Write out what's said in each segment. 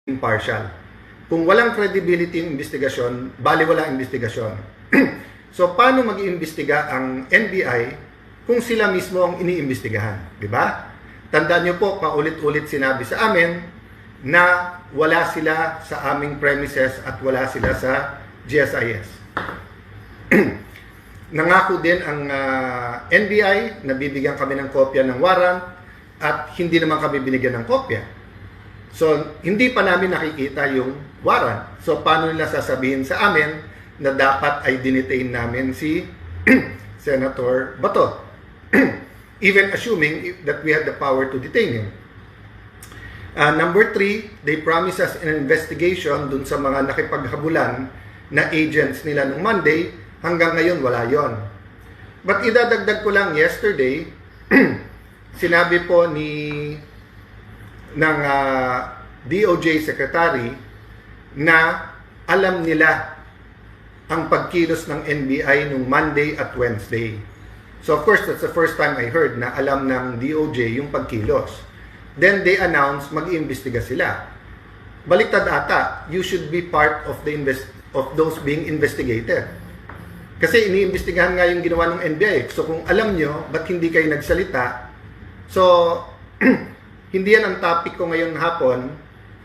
impartial. Kung walang credibility yung investigasyon, bali walang investigasyon. So, paano mag-iimbestiga ang NBI kung sila mismo ang iniimbestigahan? Di ba? Tandaan nyo po, paulit-ulit sinabi sa amin na wala sila sa aming premises at wala sila sa GSIS. Nangako din ang NBI na bibigyan kami ng kopya ng warrant at hindi naman kami binigyan ng kopya. So, hindi pa namin nakikita yung warrant. So, paano nila sasabihin sa amin na dapat ay dinitain namin si Senator Bato? Even assuming that we had the power to detain him. Number 3, they promised us an investigation dun sa mga nakipaghabulan na agents nila nung Monday. Hanggang ngayon, wala yon. But idadagdag ko lang, yesterday, sinabi po ng DOJ Secretary na alam nila ang pagkilos ng NBI nung Monday at Wednesday. So of course, that's the first time I heard na alam ng DOJ yung pagkilos. Then they announced mag-iimbestiga sila. Baliktad ata, you should be part of those being investigated. Kasi iniimbestigahan nga yung ginawa ng NBI. So kung alam nyo, ba't hindi kayo nagsalita? So, hindi yan ang topic ko ngayon hapon,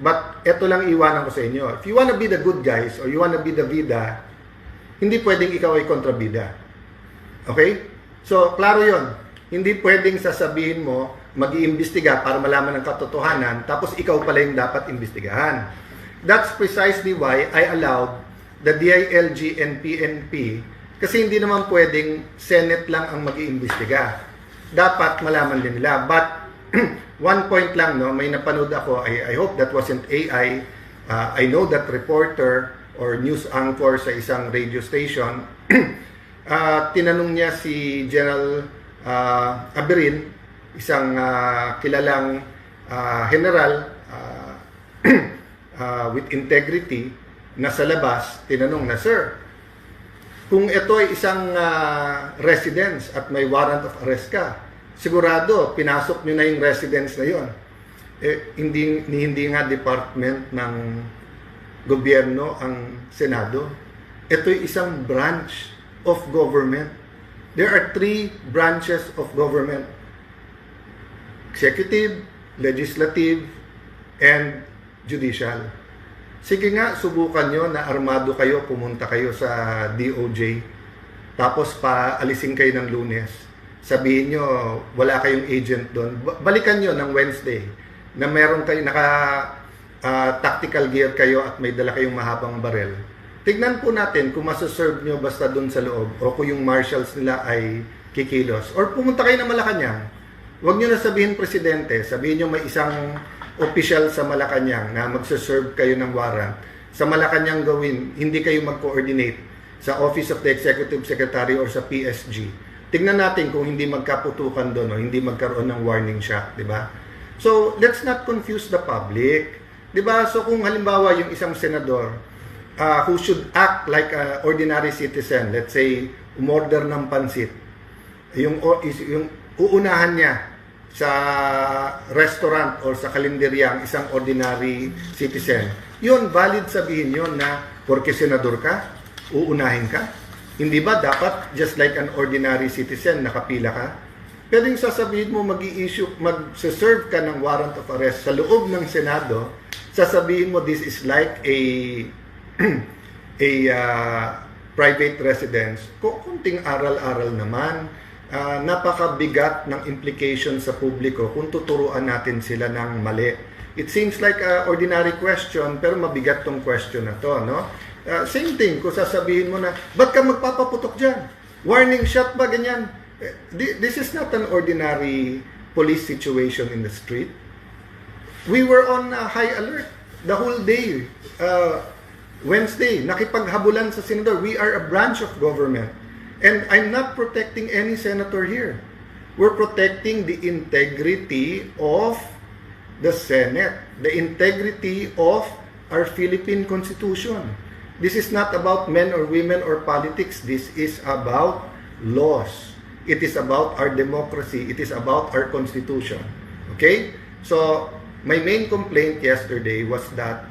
but eto lang iwanan ko sa inyo. If you wanna be the good guys or you wanna be the bida, hindi pwedeng ikaw ay kontrabida. Okay? So, klaro yon. Hindi pwedeng sasabihin mo, mag-iimbestiga para malaman ang katotohanan, tapos ikaw pala yung dapat imbestigahan. That's precisely why I allowed the DILG and PNP, kasi hindi naman pwedeng Senate lang ang mag-iimbestiga. Dapat malaman din nila. But, one point lang, no, may napanood ako, I hope that wasn't AI. I know that reporter or news anchor sa isang radio station, tinanong niya si General Aberin, isang kilalang general with integrity na sa labas, tinanong na, Sir, kung ito ay isang residence at may warrant of arrest ka, sigurado, pinasok nyo na yung residence na yon. Hindi nga department ng gobyerno ang Senado. Ito ay isang branch of government. There are 3 branches of government. Executive, legislative, and judicial. Sige nga, subukan nyo na armado kayo, pumunta kayo sa DOJ, tapos paalisin kayo ng Lunes. Sabihin nyo, wala kayong agent doon. Balikan nyo ng Wednesday na meron kayo, tactical gear kayo at may dala kayong mahabang barel. Tignan po natin kung masaserve nyo basta doon sa loob o kung yung marshals nila ay kikilos. Or pumunta kayo ng Malacanang. Huwag nyo na sabihin presidente, sabihin nyo may isang official sa Malacanang na magsaserve kayo ng warrant. Sa Malacanang gawin, hindi kayo mag-coordinate sa Office of the Executive Secretary or sa PSG. Tignan natin kung hindi magkaputukan doon o hindi magkaroon ng warning shot, di ba? So, let's not confuse the public. Di ba? So, kung halimbawa yung isang senador who should act like an ordinary citizen, let's say, umorder ng pansit, yung uunahan niya sa restaurant or sa kalenderya ang isang ordinary citizen, yun, valid sabihin yun na porque senador ka, uunahin ka. Hindi ba dapat just like an ordinary citizen, nakapila ka? Pwedeng sasabihin mo mag-serve ka ng warrant of arrest sa loob ng Senado, sasabihin mo this is like a private residence. Kunting aral-aral naman. Napakabigat ng implication sa publiko kung tuturuan natin sila ng mali. It seems like an ordinary question, pero mabigat tong question na to, no? Same thing, kung sasabihin mo na, ba't ka magpapaputok dyan? Warning shot ba, ganyan? This is not an ordinary police situation in the street. We were on high alert the whole day. Wednesday, nakipaghabulan sa senador. We are a branch of government. And I'm not protecting any senator here. We're protecting the integrity of the Senate, the integrity of our Philippine Constitution. This is not about men or women or politics. This is about laws. It is about our democracy. It is about our Constitution. Okay? So, my main complaint yesterday was that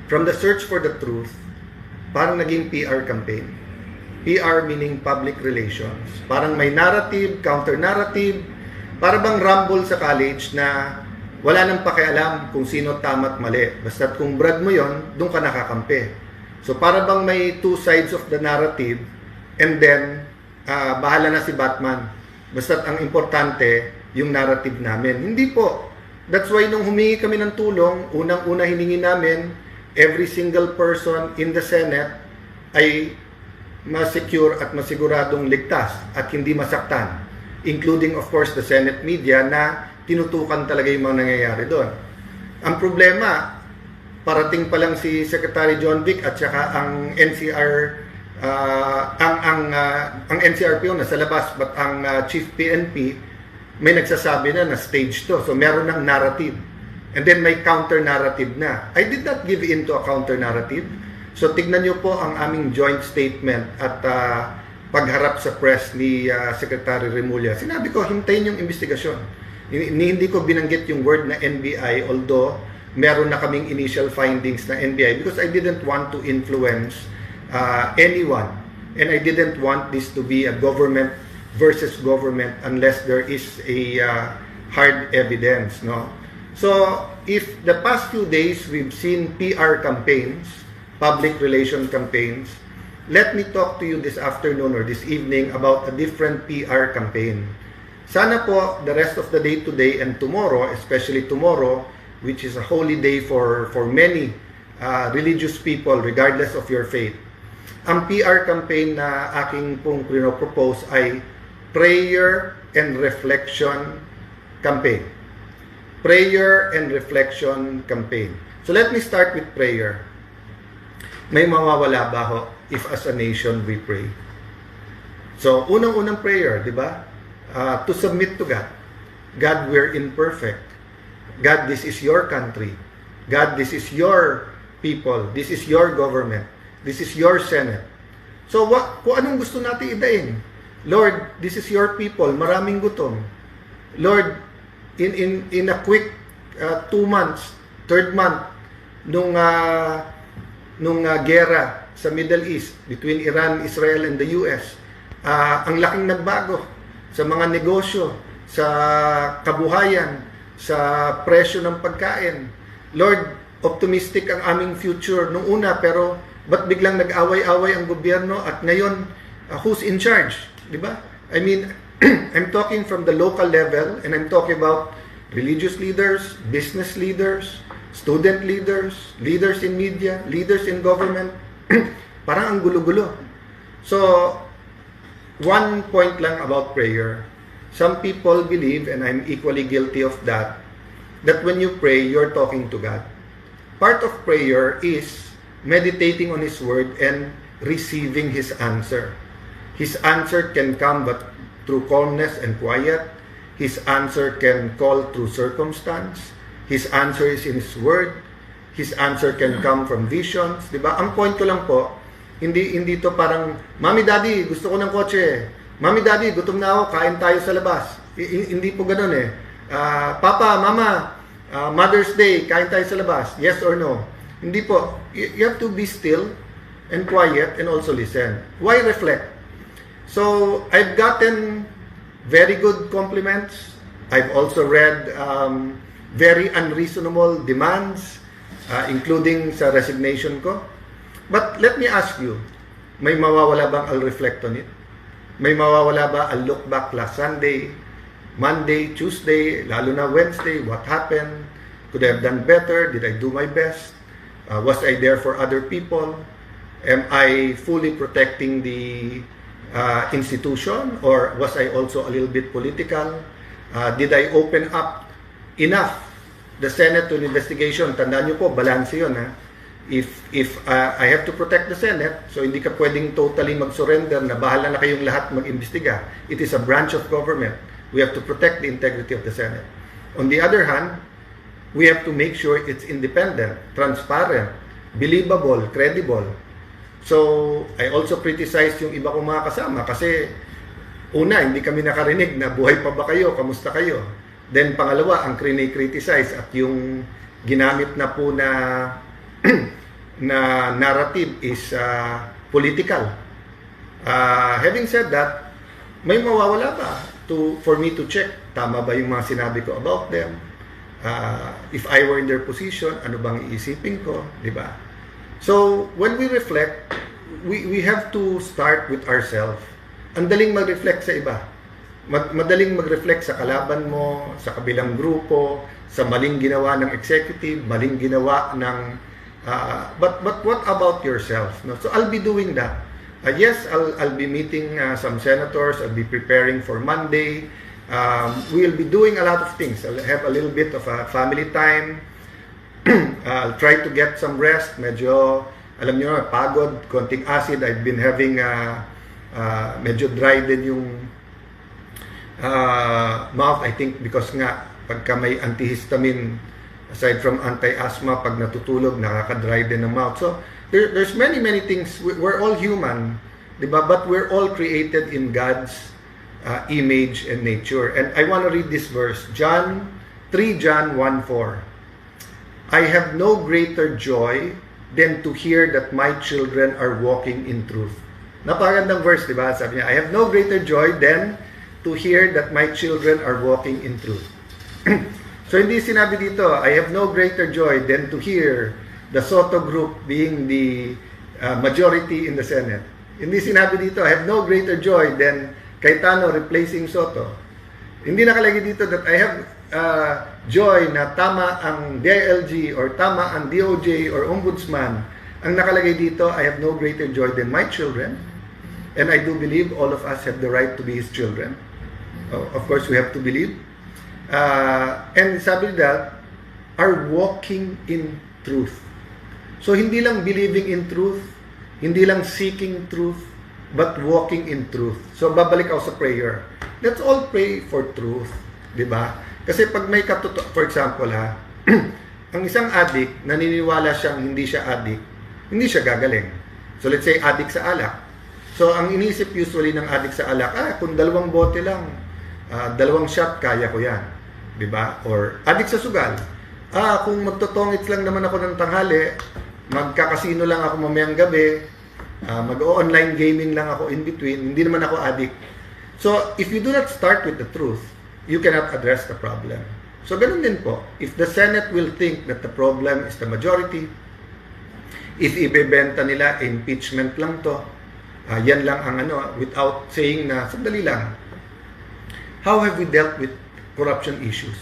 from the search for the truth, parang naging PR campaign. PR meaning public relations. Parang may narrative, counter-narrative, para bang rumble sa college na wala nang pakialam kung sino tama at mali. Basta kung brag mo yon, doon ka nakakampi. So para bang may two sides of the narrative and then bahala na si Batman. Basta ang importante, yung narrative namin. Hindi po. That's why nung humingi kami ng tulong, unang-una hiningi namin, every single person in the Senate ay ma-secure at masiguradong ligtas at hindi masaktan. Including of course the Senate media na tinutukan talaga yung mga nangyayari doon. Ang problema, parating pa lang si Secretary John Vic at saka ang ang NCRPO na sa labas, but ang Chief PNP may nagsasabi na stage to. So meron ng narrative. And then may counter-narrative na. I did not give in to a counter-narrative. So tignan nyo po ang aming joint statement at pagharap sa press ni Secretary Remulla. Sinabi ko, hintayin yung investigasyon. Hindi ko binanggit yung word na NBI, although meron na kaming initial findings na NBI because I didn't want to influence anyone. And I didn't want this to be a government versus government unless there is a hard evidence. No? So, if the past few days we've seen PR campaigns, public relation campaigns, let me talk to you this afternoon or this evening about a different PR campaign. Sana po the rest of the day today and tomorrow, especially tomorrow, which is a holy day for many religious people regardless of your faith. Ang PR campaign na aking pong propose ay Prayer and Reflection Campaign. Prayer and Reflection Campaign. So let me start with prayer. May mawawala ba ho if as a nation we pray? So unang-unang prayer, di ba? To submit to God. God, we're imperfect. God, this is your country. God, this is your people. This is your government. This is your Senate. So, kung anong gusto natin idain? Lord, this is your people. Maraming gutom. Lord, in a quick 2 months, third month, nung gera sa Middle East between Iran, Israel, and the US, ang laking nagbago sa mga negosyo, sa kabuhayan, sa presyo ng pagkain. Lord, optimistic ang aming future nung una, pero ba't biglang nag-away-away ang gobyerno at ngayon, who's in charge? Di ba? I mean, I'm talking from the local level and I'm talking about religious leaders, business leaders, student leaders, leaders in media, leaders in government. Parang ang gulo-gulo. So, one point lang about prayer. Some people believe, and I'm equally guilty of that when you pray, you're talking to God. Part of prayer is meditating on His Word and receiving His answer. His answer can come but through calmness and quiet. His answer can call through circumstance. His answer is in His Word. His answer can come from visions. Diba? Ang point ko lang po, hindi to parang, Mami, Daddy, gusto ko ng kotse. Mami, Daddy, gutom na ako, kain tayo sa labas. Hindi po ganun eh. Papa, Mama, Mother's Day, kain tayo sa labas. Yes or no? Hindi po. You have to be still and quiet and also listen. Why reflect? So, I've gotten very good compliments. I've also read very unreasonable demands, including sa resignation ko. But let me ask you, may mawawala bang I'll reflect on it? May mawawala ba I'll look back last Sunday, Monday, Tuesday, lalo na Wednesday, what happened? Could I have done better? Did I do my best? Was I there for other people? Am I fully protecting the institution, or was I also a little bit political? Did I open up enough the Senate to an investigation? Tandaan nyo po, balance yun. Ha? If I have to protect the Senate, so hindi ka pwedeng totally mag-surrender na bahala na kayong lahat mag-imbestiga. It is a branch of government. We have to protect the integrity of the Senate. On the other hand, we have to make sure it's independent, transparent, believable, credible. So, I also criticize yung iba kong mga kasama kasi una, hindi kami nakarinig na buhay pa ba kayo, kamusta kayo. Then pangalawa, ang criticize at yung ginamit na po na na narrative is political. Having said that, may mawawala ba for me to check tama ba yung mga sinabi ko about them? If I were in their position, ano bang iisipin ko, di ba? So, when we reflect, we have to start with ourselves. Ang daling mag-reflect sa iba. Madaling mag-reflect sa kalaban mo, sa kabilang grupo, sa maling ginawa ng executive, maling ginawa ng... but what about yourself? No? So, I'll be doing that. Yes, I'll be meeting some senators. I'll be preparing for Monday. We'll be doing a lot of things. I'll have a little bit of a family time. I'll try to get some rest. Medyo, alam nyo, pagod, konting acid. I've been having medyo dry din yung mouth, I think, because nga, pagka may antihistamine, aside from anti-asthma, pag natutulog, nakaka-dry din ng mouth. So, there's many things. We're all human, di ba? But we're all created in God's image and nature. And I want to read this verse, 3 John 1:4. I have no greater joy than to hear that my children are walking in truth. Napakagandang verse, di ba? Sabi niya, I have no greater joy than to hear that my children are walking in truth. So, hindi sinabi dito, I have no greater joy than to hear the Soto group being the majority in the Senate. Hindi sinabi dito, I have no greater joy than Cayetano replacing Soto. Hindi nakalagay dito that I have joy na tama ang DILG or tama ang DOJ or Ombudsman. Ang nakalagay dito, I have no greater joy than my children. And I do believe all of us have the right to be His children. Of course, we have to believe. And sabi that, are walking in truth. So, hindi lang believing in truth, hindi lang seeking truth, but walking in truth. So, babalik ako sa prayer. Let's all pray for truth. Diba? Kasi pag may for example ang isang addict, naniniwala siyang hindi siya addict, hindi siya gagaling. So, let's say addict sa alak. So, ang inisip usually ng addict sa alak, kung 2 bote lang, 2 shot, kaya ko yan. Diba? Or addict sa sugal. Kung magtotongits lang naman ako ng tanghali, magkakasino lang ako mamayang gabi, mag-online gaming lang ako in between, hindi naman ako addict. So, if you do not start with the truth, you cannot address the problem. So, ganun din po. If the Senate will think that the problem is the majority, if ibebenta nila, impeachment lang to, yan lang ang without saying na, sandali lang, how have we dealt with corruption issues?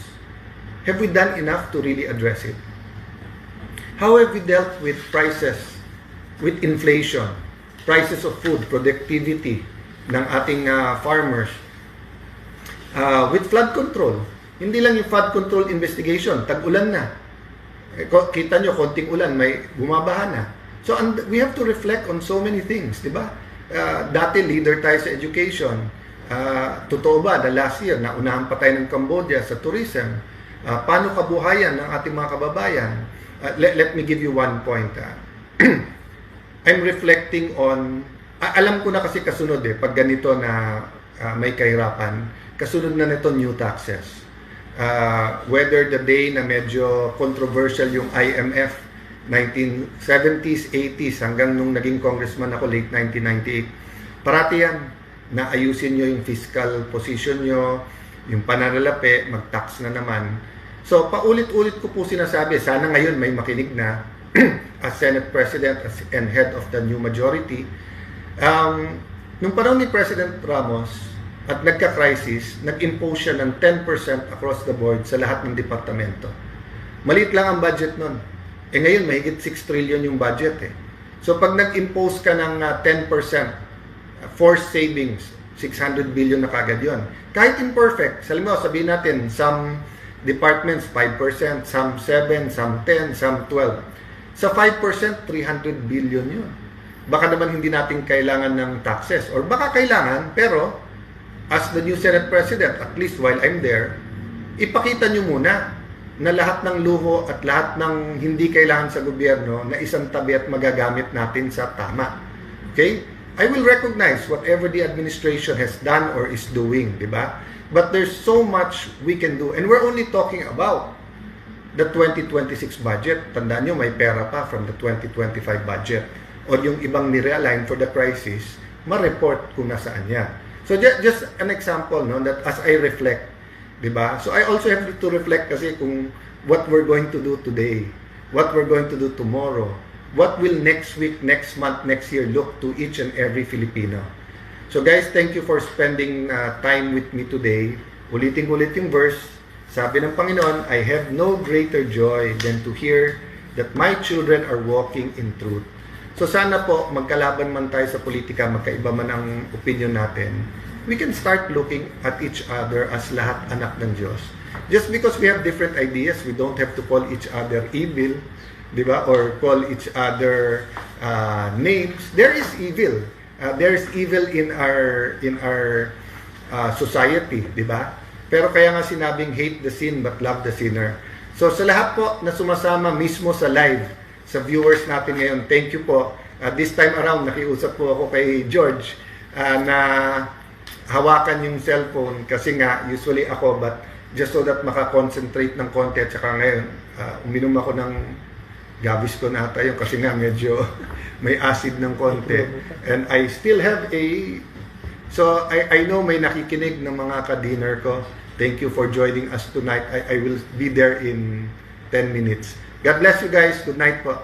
Have we done enough to really address it? How have we dealt with prices, with inflation, prices of food, productivity ng ating farmers, with flood control? Hindi lang yung flood control investigation, tag-ulan na. Kita nyo, konting ulan, may bumabaha na. So, we have to reflect on so many things, di ba? Dati, leader tayo sa education. Totoo ba na last year, naunahan pa tayo ng Cambodia sa tourism? Paano kabuhayan ng ating mga kababayan? Let me give you one point. I'm reflecting on, alam ko na kasi kasunod pag ganito na may kahirapan, kasunod na nito new taxes. Whether the day na medyo controversial yung IMF, 1970s, 80s, hanggang nung naging congressman ako, late 1998, parati yan, na ayusin nyo yung fiscal position nyo, yung pananalapi, mag-tax na naman. So, paulit-ulit ko po sinasabi, sana ngayon may makinig na as Senate President and head of the new majority. Nung panahon ni President Ramos at nagka-crisis, nag-impose siya ng 10% across the board sa lahat ng departamento. Maliit lang ang budget nun. Ngayon, mahigit 6 trillion yung budget So, pag nag-impose ka ng 10%, forced savings, 600 billion na kagad yun. Kahit imperfect, sabihin natin, some departments 5%, some 7, some 10, some 12. Sa 5%, 300 billion yun. Baka naman hindi natin kailangan ng taxes. Or baka kailangan, pero as the new Senate President, at least while I'm there, ipakita nyo muna na lahat ng luho at lahat ng hindi kailangan sa gobyerno na isang tabi at magagamit natin sa tama. Okay? I will recognize whatever the administration has done or is doing, di ba? But there's so much we can do. And we're only talking about the 2026 budget. Tandaan nyo, may pera pa from the 2025 budget. Or yung ibang nirealign for the crisis, ma-report kung nasaan yan. So just an example, no, that as I reflect, di ba? So I also have to reflect kasi kung what we're going to do today, what we're going to do tomorrow, what will next week, next month, next year look to each and every Filipino. So guys, thank you for spending time with me today. Ulitin-ulit yung verse. Sabi ng Panginoon, I have no greater joy than to hear that my children are walking in truth. So sana po, magkalaban man tayo sa politika, magkaiba man ang opinion natin, we can start looking at each other as lahat anak ng Diyos. Just because we have different ideas, we don't have to call each other evil, di ba? Or call each other names. There is evil. There is evil in our society, di ba? Pero kaya nga sinabing hate the sin but love the sinner. So sa lahat po na sumasama mismo sa live, sa viewers natin ngayon, thank you po. This time around, nakiusap po ako kay George na hawakan yung cellphone kasi nga usually ako, but just so that makakonsentrate ng konti. At saka ngayon, uminom ako ng gavis ko na ata yun kasi nga medyo may acid ng konti. And I still have so I know may nakikinig ng mga ka-dinner ko. Thank you for joining us tonight. I will be there in 10 minutes. God bless you guys. Good night po.